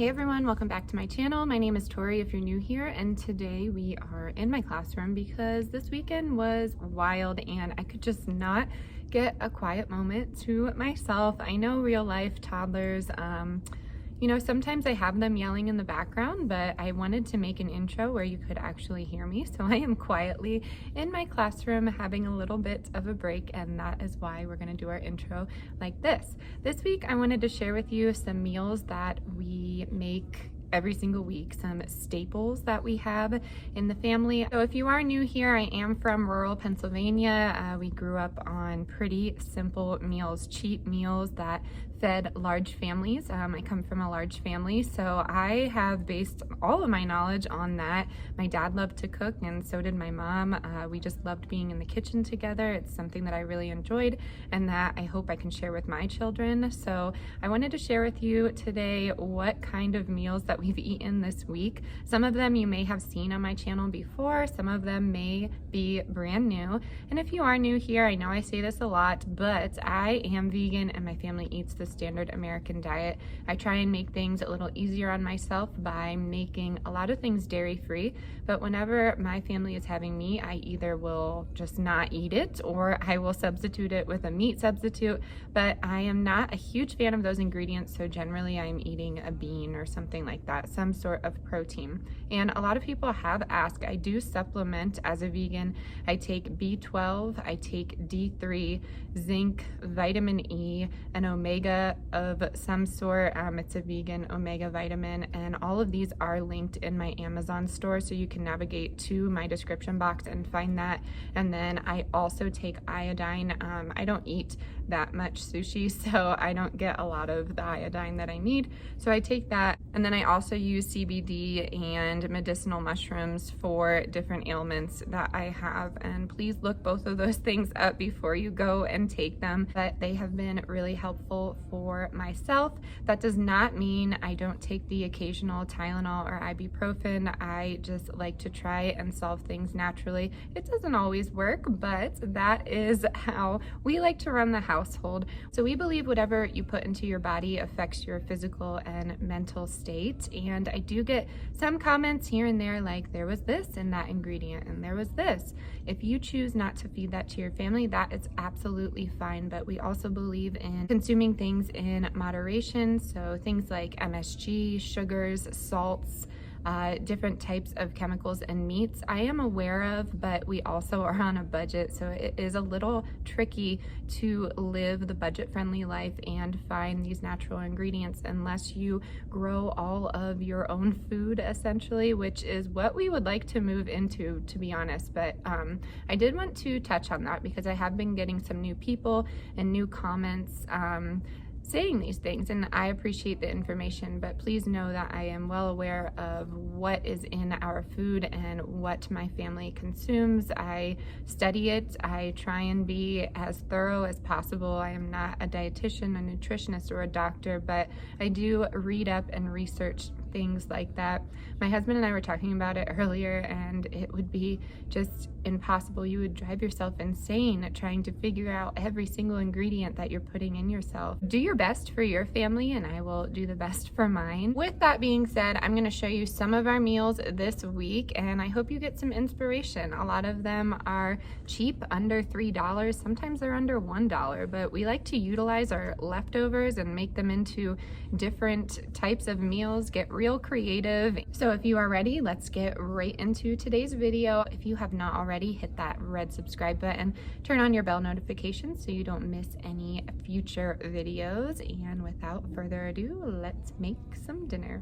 Hey everyone, welcome back to my channel. My name is Tori if you're new here, and today we are in my classroom because this weekend was wild and I could just not get a quiet moment to myself. I know real life toddlers, sometimes I have them yelling in the background, but I wanted to make an intro where you could actually hear me. So I am quietly in my classroom having a little bit of a break, and that is why we're gonna do our intro like this. This week, I wanted to share with you some meals that we make every single week, some staples that we have in the family. So if you are new here, I am from rural Pennsylvania. We grew up on pretty simple meals, cheap meals that fed large families. I come from a large family, so I have based all of my knowledge on that. My dad loved to cook, and so did my mom. We just loved being in the kitchen together. It's something that I really enjoyed and that I hope I can share with my children. So I wanted to share with you today what kind of meals that we've eaten this week. Some of them you may have seen on my channel before, some of them may be brand new. And if you are new here, I know I say this a lot, but I am vegan and my family eats the standard American diet. I try and make things a little easier on myself by making a lot of things dairy-free, but whenever my family is having meat, I either will just not eat it or I will substitute it with a meat substitute, but I am not a huge fan of those ingredients, so generally I'm eating a bean or something like that, some sort of protein. And a lot of people have asked, I do supplement as a vegan. I take B12, I take D3, zinc, vitamin E, and omega of some sort. It's a vegan omega vitamin, and all of these are linked in my Amazon store, so you can navigate to my description box and find that. And then I also take iodine. I don't eat that much sushi, so I don't get a lot of the iodine that I need, so I take that. And then I also use CBD and medicinal mushrooms for different ailments that I have, and please look both of those things up before you go and take them, but they have been really helpful for myself. That does not mean I don't take the occasional Tylenol or ibuprofen. I just like to try and solve things naturally. It doesn't always work, but that is how we like to run the household. So we believe whatever you put into your body affects your physical and mental state, and I do get some comments here and there like there was this in that ingredient and there was this. If you choose not to feed that to your family, that is absolutely fine, but we also believe in consuming things in moderation, so things like MSG, sugars, salts, different types of chemicals and meats I am aware of, but we also are on a budget, so it is a little tricky to live the budget-friendly life and find these natural ingredients unless you grow all of your own food, essentially, which is what we would like to move into, to be honest. But I did want to touch on that because I have been getting some new people and new comments saying these things, and I appreciate the information, but please know that I am well aware of what is in our food and what my family consumes. I study it. I try and be as thorough as possible. I am not a dietitian, a nutritionist, or a doctor, but I do read up and research things like that. My husband and I were talking about it earlier, and it would be just impossible. You would drive yourself insane trying to figure out every single ingredient that you're putting in yourself. Do your best for your family, and I will do the best for mine. With that being said, I'm going to show you some of our meals this week, and I hope you get some inspiration. A lot of them are cheap, under $3. Sometimes they're under $1, but we like to utilize our leftovers and make them into different types of meals, get real creative. So if you are ready, let's get right into today's video. If you have not already, hit that red subscribe button, turn on your bell notifications so you don't miss any future videos. And without further ado, let's make some dinner.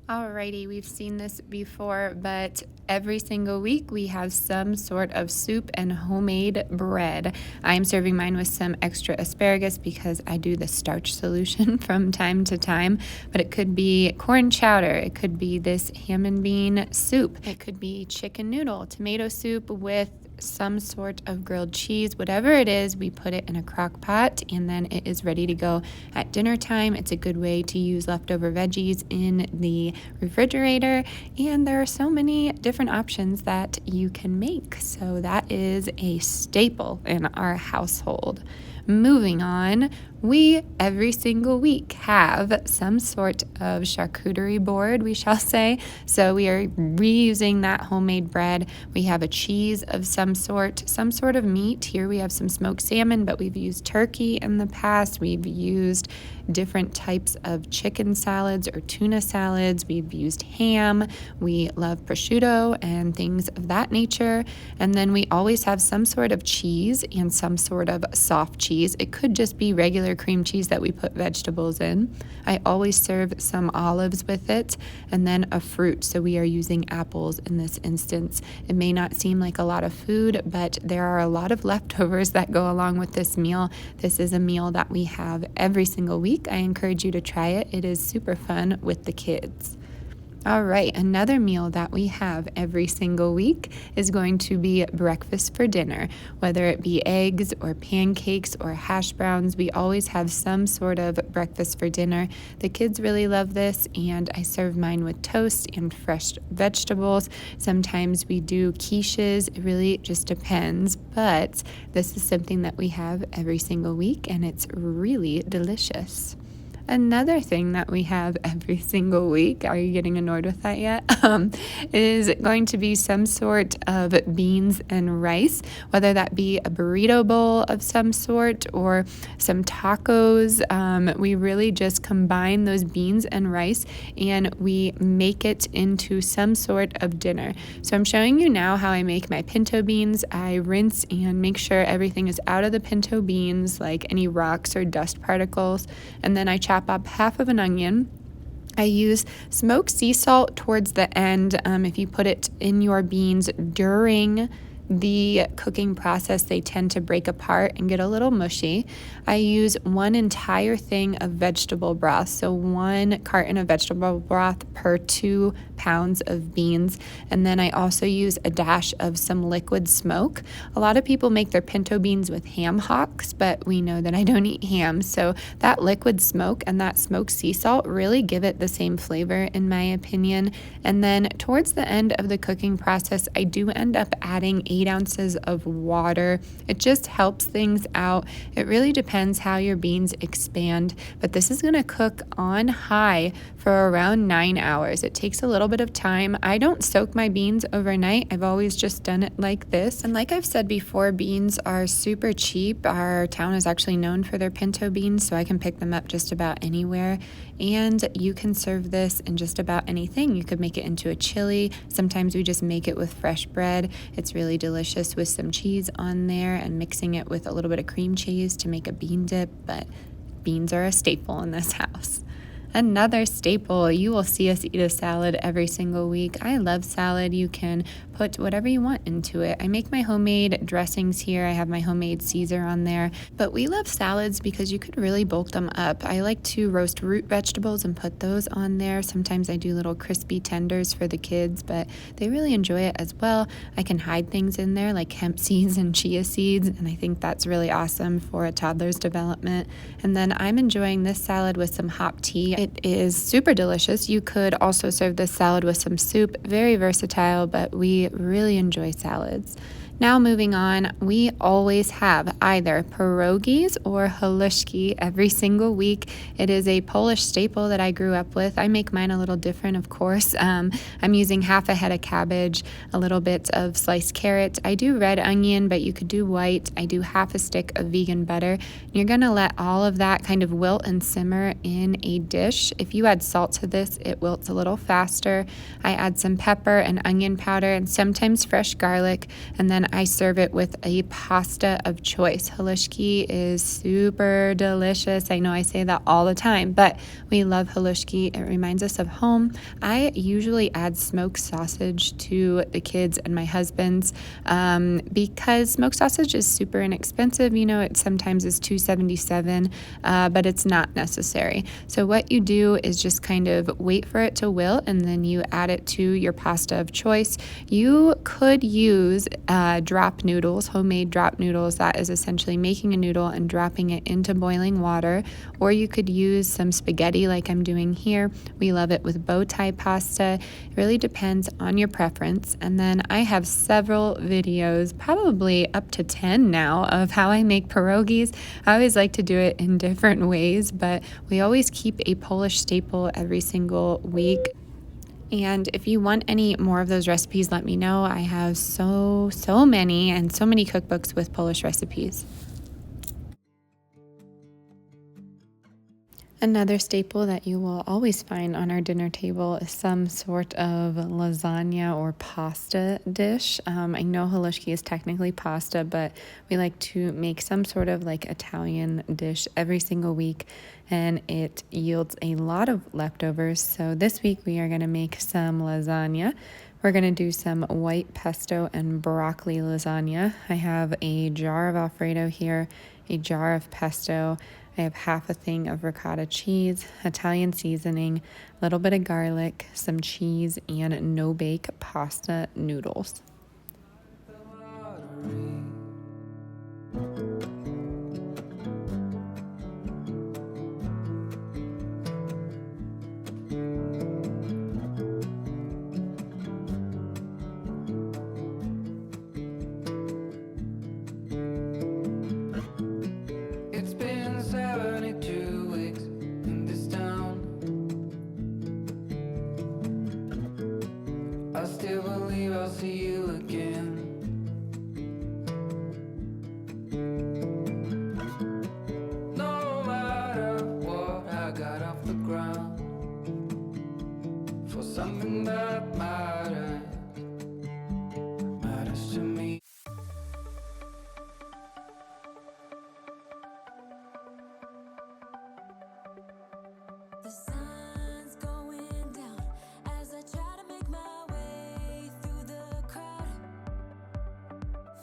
Alrighty, we've seen this before, but every single week we have some sort of soup and homemade bread. I'm serving mine with some extra asparagus because I do the starch solution from time to time, but it could be corn chowder, it could be this ham and bean soup, it could be chicken noodle, tomato soup with some sort of grilled cheese. Whatever it is, we put it in a crock pot and then it is ready to go at dinner time. It's a good way to use leftover veggies in the refrigerator, and there are so many different options that you can make. So that is a staple in our household. Moving on, we every single week have some sort of charcuterie board, we shall say. So we are reusing that homemade bread. We have a cheese of some sort of meat. Here we have some smoked salmon, but we've used turkey in the past. We've used different types of chicken salads or tuna salads. We've used ham. We love prosciutto and things of that nature. And then we always have some sort of cheese and some sort of soft cheese. It could just be regular cream cheese that we put vegetables in. I always serve some olives with it, and then a fruit. So we are using apples in this instance. It may not seem like a lot of food, but there are a lot of leftovers that go along with this meal. This is a meal that we have every single week. I encourage you to try it. It is super fun with the kids. All right, another meal that we have every single week is going to be breakfast for dinner. Whether it be eggs or pancakes or hash browns, we always have some sort of breakfast for dinner. The kids really love this, and I serve mine with toast and fresh vegetables. Sometimes we do quiches. It really just depends, but this is something that we have every single week, and it's really delicious. Another thing that we have every single week, are you getting annoyed with that yet? Is going to be some sort of beans and rice, whether that be a burrito bowl of some sort or some tacos. We really just combine those beans and rice and we make it into some sort of dinner. So I'm showing you now how I make my pinto beans. I rinse and make sure everything is out of the pinto beans, like any rocks or dust particles, and then I chop up half of an onion. I use smoked sea salt towards the end. If you put it in your beans during the cooking process, they tend to break apart and get a little mushy. I use one entire thing of vegetable broth, so 1 carton of vegetable broth per 2 pounds of beans. And then I also use a dash of some liquid smoke. A lot of people make their pinto beans with ham hocks, but we know that I don't eat ham, so that liquid smoke and that smoked sea salt really give it the same flavor in my opinion. And then towards the end of the cooking process, I do end up adding 8 ounces of water. It just helps things out. It really depends how your beans expand, but this is going to cook on high for around 9 hours. It takes a little bit of time. I don't soak my beans overnight. I've always just done it like this. And like I've said before, beans are super cheap. Our town is actually known for their pinto beans, so I can pick them up just about anywhere. And you can serve this in just about anything. You could make it into a chili. Sometimes we just make it with fresh bread. It's really delicious with some cheese on there and mixing it with a little bit of cream cheese to make a bean dip, but beans are a staple in this house. Another staple, you will see us eat a salad every single week. I love salad. You can put whatever you want into it. I make my homemade dressings here. I have my homemade Caesar on there, but we love salads because you could really bulk them up. I like to roast root vegetables and put those on there. Sometimes I do little crispy tenders for the kids, but they really enjoy it as well. I can hide things in there like hemp seeds and chia seeds, and I think that's really awesome for a toddler's development. And then I'm enjoying this salad with some hot tea. It is super delicious. You could also serve this salad with some soup. Very versatile, but we really enjoy salads. Now moving on, we always have either pierogies or haluszki every single week. It is a Polish staple that I grew up with. I make mine a little different, of course. I'm using half a head of cabbage, a little bit of sliced carrot. I do red onion, but you could do white. I do half a stick of vegan butter. You're gonna let all of that kind of wilt and simmer in a dish. If you add salt to this, it wilts a little faster. I add some pepper and onion powder and sometimes fresh garlic, and then I serve it with a pasta of choice. Haluszki is super delicious. I know I say that all the time, but we love haluszki. It reminds us of home. I usually add smoked sausage to the kids and my husband's because smoked sausage is super inexpensive. You know, it sometimes is $2.77, but it's not necessary. So what you do is just kind of wait for it to wilt, and then you add it to your pasta of choice. You could use drop noodles, homemade drop noodles. That is essentially making a noodle and dropping it into boiling water, or you could use some spaghetti like I'm doing here. We love it with bow tie pasta. It really depends on your preference. And then I have several videos, probably up to 10 now, of how I make pierogies. I always like to do it in different ways, but we always keep a Polish staple every single week. And if you want any more of those recipes, let me know. I have so many and so many cookbooks with Polish recipes. Another staple that you will always find on our dinner table is some sort of lasagna or pasta dish. I know halushki is technically pasta, but we like to make some sort of like Italian dish every single week, and it yields a lot of leftovers. So this week we are going to make some lasagna. We're going to do some white pesto and broccoli lasagna. I have a jar of Alfredo here, a jar of pesto. I have half a thing of ricotta cheese, Italian seasoning, a little bit of garlic, some cheese, and no-bake pasta noodles. I still believe I'll see you again. No matter what, I got off the ground for something that matters to me. The sun's going down as I try to make my way through the crowd.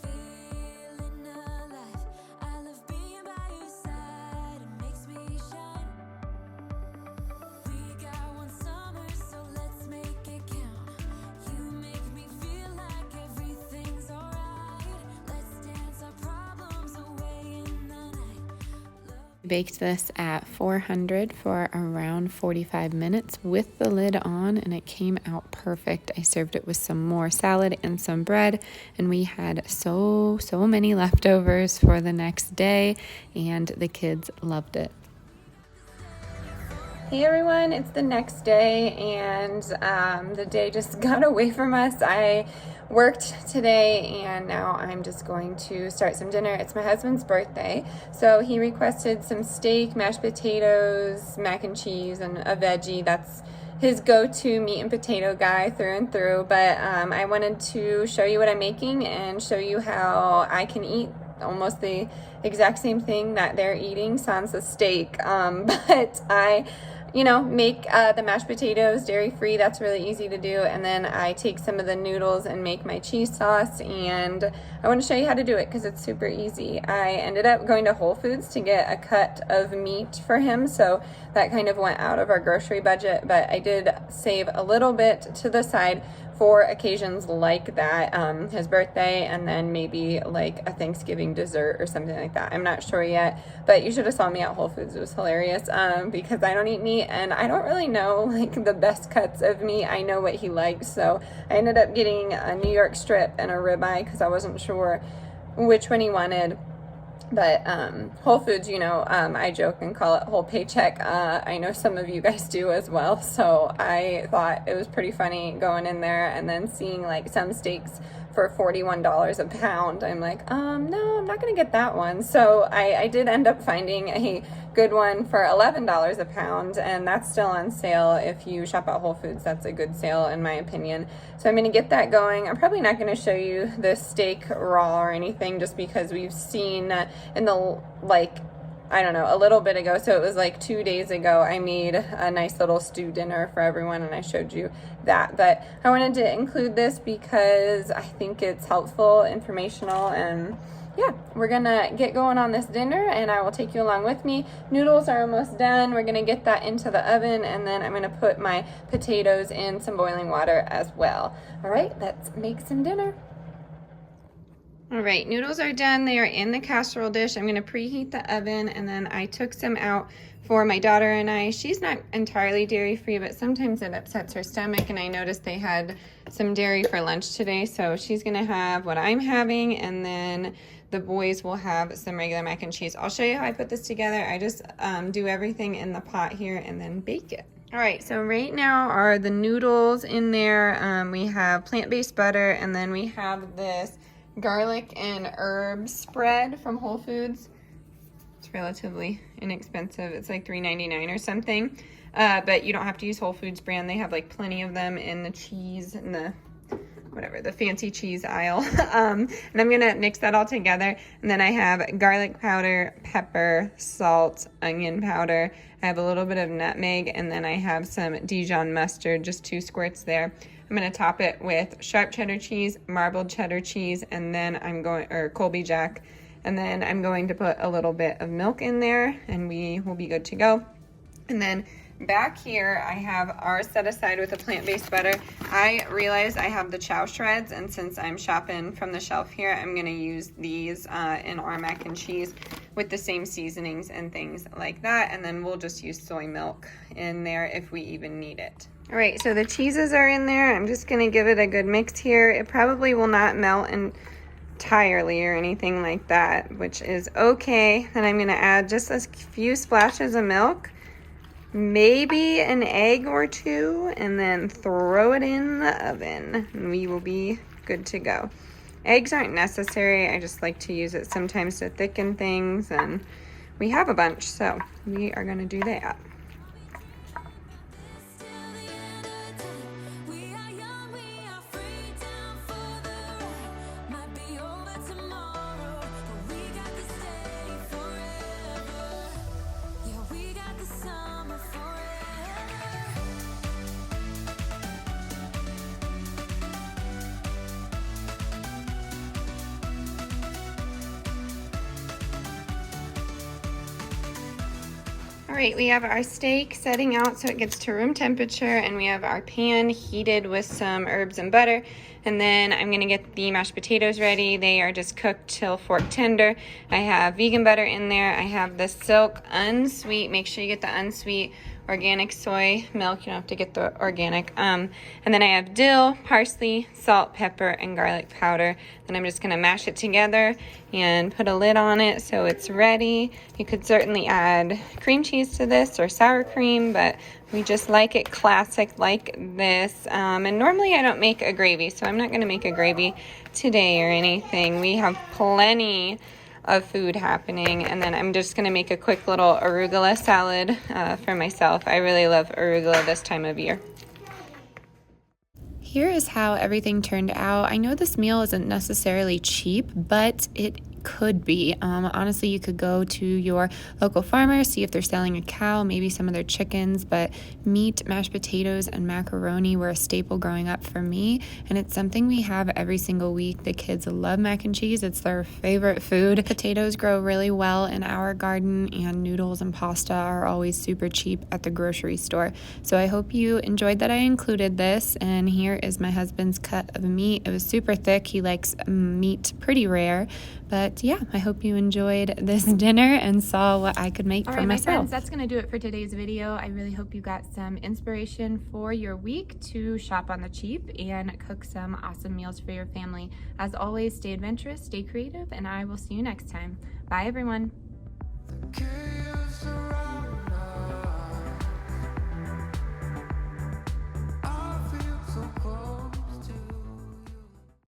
Feeling alive, I love being by your side, it makes me shine. We got one summer, so let's make it count. You make me feel like everything's alright. Let's dance our problems away in the night. Baked this at 400 for around 45 minutes with the lid on, and it came out perfect. I served it with some more salad and some bread, and we had so many leftovers for the next day, and the kids loved it. Hey everyone, it's the next day, and the day just got away from us. I worked today, and now I'm just going to start some dinner. It's my husband's birthday, so he requested some steak, mashed potatoes, mac and cheese, and a veggie. That's his go-to meat and potato guy through and through, but I wanted to show you what I'm making and show you how I can eat almost the exact same thing that they're eating, sans the steak, but I make the mashed potatoes dairy-free. That's really easy to do. And then I take some of the noodles and make my cheese sauce, and I want to show you how to do it because it's super easy. I ended up going to Whole Foods to get a cut of meat for him, so that kind of went out of our grocery budget, but I did save a little bit to the side for occasions like that, his birthday, and then maybe like a Thanksgiving dessert or something like that. I'm not sure yet, but you should have saw me at Whole Foods. It was hilarious because I don't eat meat and I don't really know like the best cuts of meat. I know what he likes, so I ended up getting a New York strip and a ribeye because I wasn't sure which one he wanted. But Whole Foods, I joke and call it whole paycheck. I know some of you guys do as well. So I thought it was pretty funny going in there and then seeing like some steaks for $41 a pound. I'm like, no, I'm not going to get that one. So I did end up finding a good one for $11 a pound, and that's still on sale. If you shop at Whole Foods, that's a good sale in my opinion. So I'm going to get that going. I'm probably not going to show you the steak raw or anything just because we've seen in the a little bit ago, so it was like 2 days ago, I made a nice little stew dinner for everyone and I showed you that. But I wanted to include this because I think it's helpful, informational, and yeah, we're gonna get going on this dinner and I will take you along with me. Noodles are almost done. We're gonna get that into the oven, and then I'm gonna put my potatoes in some boiling water as well. All right, let's make some dinner. All right, noodles are done. They are in the casserole dish. I'm gonna preheat the oven, and then I took some out for my daughter and I. She's not entirely dairy-free, but sometimes it upsets her stomach, and I noticed they had some dairy for lunch today, so she's gonna have what I'm having, and then the boys will have some regular mac and cheese. I'll show you how I put this together. I just do everything in the pot here and then bake it. All right, so right now are the noodles in there. We have plant-based butter, and then we have this garlic and herb spread from Whole Foods. It's relatively inexpensive. It's like $3.99 or something. But you don't have to use Whole Foods brand. They have like plenty of them in the cheese and the whatever, the fancy cheese aisle. And I'm gonna mix that all together. And then I have garlic powder, pepper, salt, onion powder. I have a little bit of nutmeg, and then I have some Dijon mustard, just 2 squirts there. I'm gonna top it with sharp cheddar cheese, marbled cheddar cheese, and then or Colby Jack. And then I'm going to put a little bit of milk in there, and we will be good to go. And then back here, I have ours set aside with a plant-based butter. I realized I have the chow shreds, and since I'm shopping from the shelf here, I'm gonna use these in our mac and cheese with the same seasonings and things like that. And then we'll just use soy milk in there if we even need it. All right, so the cheeses are in there. I'm just gonna give it a good mix here. It probably will not melt entirely or anything like that, which is okay. Then I'm gonna add just a few splashes of milk, maybe an egg or 2, and then throw it in the oven, and we will be good to go. Eggs aren't necessary. I just like to use it sometimes to thicken things, and we have a bunch, so we are gonna do that. All right, we have our steak setting out so it gets to room temperature, and we have our pan heated with some herbs and butter. And then I'm gonna get the mashed potatoes ready. They are just cooked till fork tender. I have vegan butter in there. I have the Silk unsweet. Make sure you get the unsweet organic soy milk. You don't have to get the organic. And then I have dill, parsley, salt, pepper, and garlic powder. Then I'm just gonna mash it together and put a lid on it so it's ready. You could certainly add cream cheese to this or sour cream, but we just like it classic like this. And normally I don't make a gravy, so I'm not gonna make a gravy today or anything. We have plenty of food happening. And then I'm just gonna make a quick little arugula salad for myself. I really love arugula this time of year. Here is how everything turned out. I know this meal isn't necessarily cheap, but it could be. Honestly, you could go to your local farmer, see if they're selling a cow, maybe some of their chickens, but meat, mashed potatoes, and macaroni were a staple growing up for me, and it's something we have every single week. The kids love mac and cheese. It's their favorite food. Potatoes grow really well in our garden, and noodles and pasta are always super cheap at the grocery store. So I hope you enjoyed that I included this, and here is my husband's cut of meat. It was super thick. He likes meat pretty rare, but yeah, I hope you enjoyed this dinner and saw what I could make for myself. My friends, that's going to do it for today's video. I really hope you got some inspiration for your week to shop on the cheap and cook some awesome meals for your family. As always, stay adventurous, stay creative, and I will see you next time. Bye, everyone. Chaos